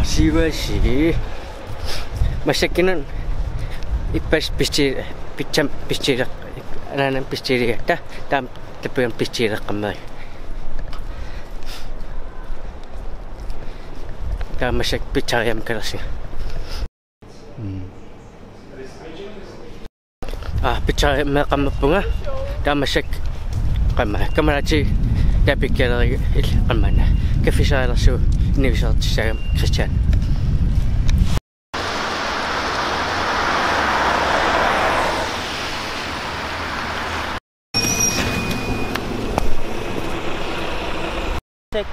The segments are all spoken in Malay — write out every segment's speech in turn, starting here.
Siwasi. Masakinan ipas pisci picham piscirak anan piscirak ta tam tepian piscirak kamay. Ta masak pichayam kerasnya. Pichayam kamapunga. Ta masak kamay. Kamarachi ta pikir kamana. Kefisara su nivisat sayam Christian.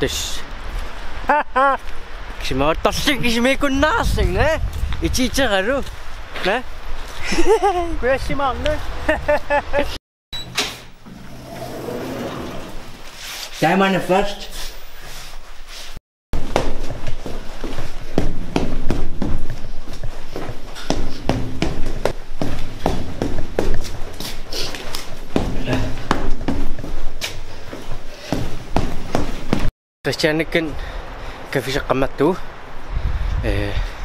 Dus ik maar tasik is mee kon nasing hè iets garu hè kwestie man hè jij maar vast Christian kan kafisa kamatu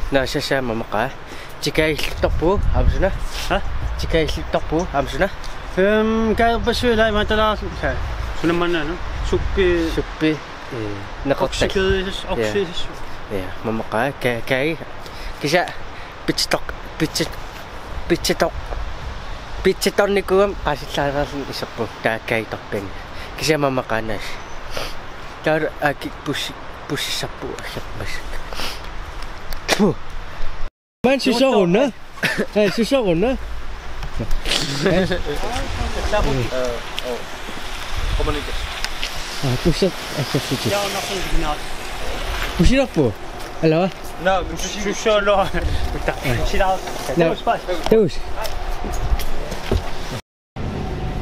nasa sa mamaka chikay topo amsuna ha chikay topo amsuna kaya besøg dig man der så sådan man no suppe nakoksak oxygen ja mamaka kay kisa pitchitok ni ko kasi sa isapo ta kay tokpen kisa mamaka nas Daar ik push sapu siap masuk. Man susah ona. Susah ona. Kommunikasi. Push siap siap. Ja, nog een dignaat. Push apa? Halo. Nou, susah lo. Siap. Terus.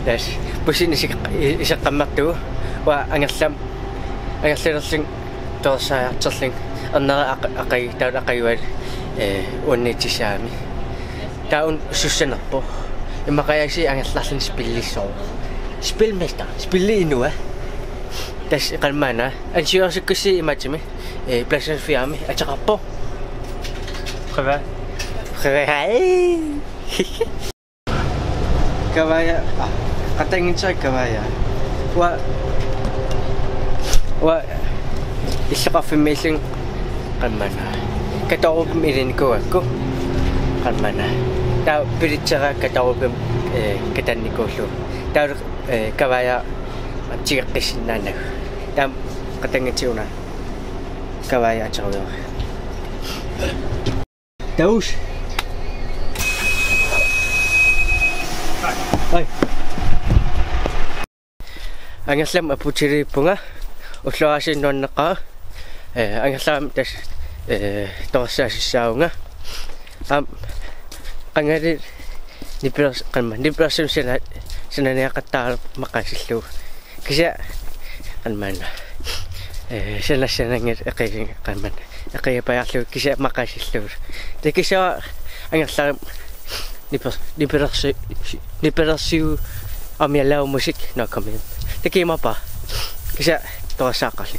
Yes. Push ni si kamat tu. Wa angasam. Ang sing to sa tsling anna akay daw akaywar onni tisami taon susunod po makaya si ang lasing spilliso spillmesta spilli inu tas kalmana ang siya kasi imagine pleasure fiami at saka po kawaya katengin sa kawaya wa isa ka filming kalmana kataw mirin ko ako kalmana ta piritsa kataw katan ni ko so ta kawaya chika kisinana ta katangin siuna kawaya chaw Daus ay ang aslam apuchiri punga Uslasin non naka ang asam tas tosa sisaw nga ang ari ni pras kanman ni pras sina niya katar makasilo kasi kanman sila ngir akay kanman akay payaslo kasi makasilo de kasi ang asam ni pras amyalaw musik na kami de kima pa kasi tosa kasi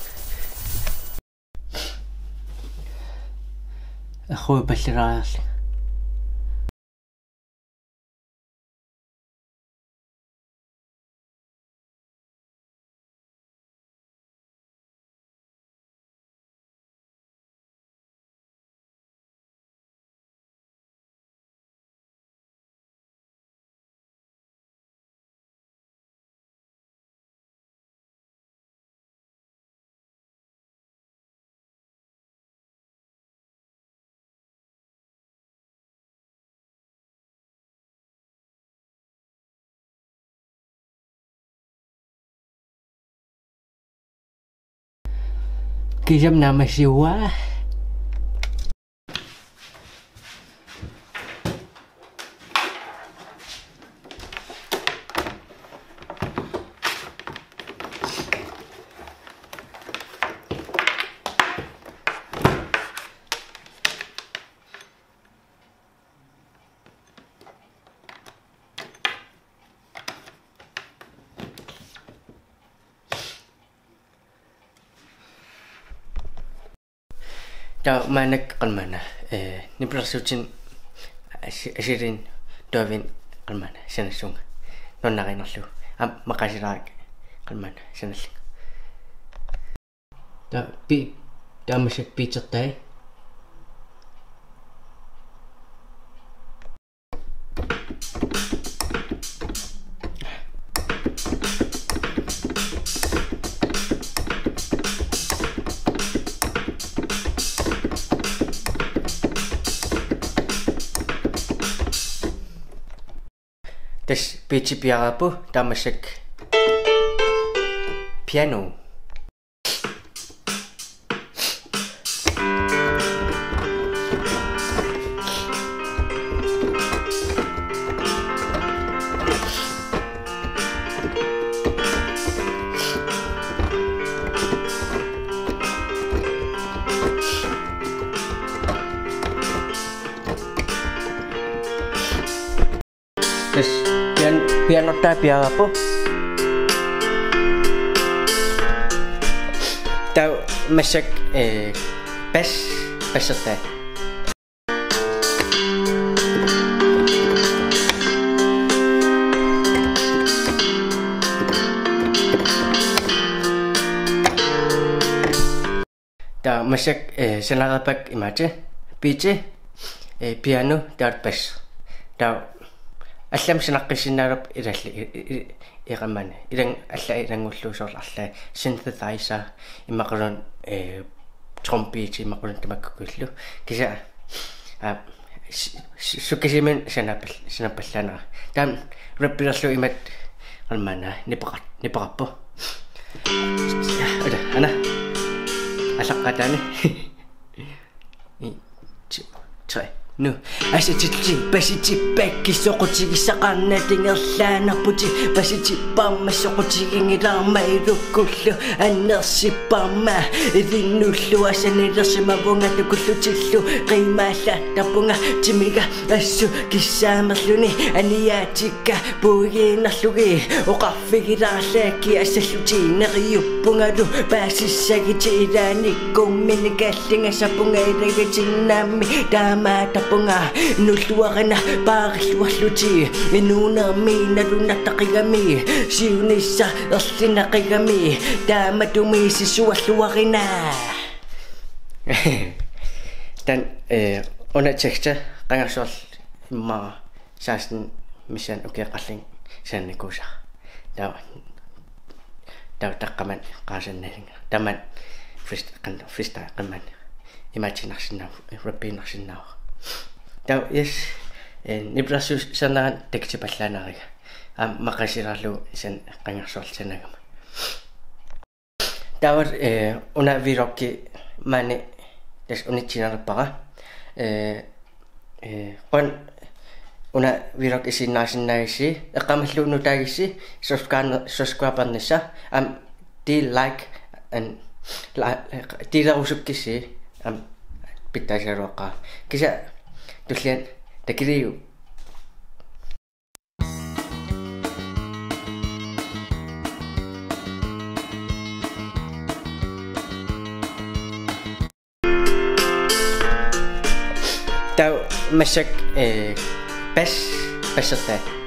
ako basiras Kijam nama siwa ta manak qalmana niprasutin asirin tovin qalmana sanassunga nonnarinerlu maqasiraak qalmana sanallu ta tamasak piitertai tas pitsi piarapu tamasak piano tas piano ta piarapu tau masak pesate tau masak senarapak imate pitsi piano tau pes tau аллам синаққиссинааруп илалли иқаммана илан алла илангуллуусоорларлаа synthesizer имақулун тромпит имақулун тамаккукуллу киса суккисимен санаппаллаанера таам рэппилерлу имат алмана нипақарпу ана алаққатаани nu asitsi pasiti pekki soqutigi saqarnatingerlaanarputi pasiti pamma soqutigingilaarmairukkullu annersipparma idinnullu asanilersimavungatukullutillu qiimaallaattarpunga timiga assu kissaamerluni aniaatikka puugiinarlugi oqarfigilaarlaakki assalluti neriyuppungalu paasissagiti ilaanikkummini kallingasapunga ilagatinnaammi taamaata punga nulluarana paarilluarluti inuunermiina lunataqigami siunissa erlinaqigami taamatumi sisualluarina tan onatsekta qangarsuarl imma saasten misan ukeeqarling saannikuusa taa taqqaman qaasannalinga taman frista qamman imaginarsinnaau rappiinarsinnaau tau yes nibrasus sanaan tektipallanaariga maqasirarlu san qangarsuarl sanagama tawar una virokki mani tas unitsinarpara qon una virok isinnaasinnagisi eqqamalluunu taagisi subscribe di like and tilarusukkisi pittasaruaqqa kisa tullian takiliu tau masak pesate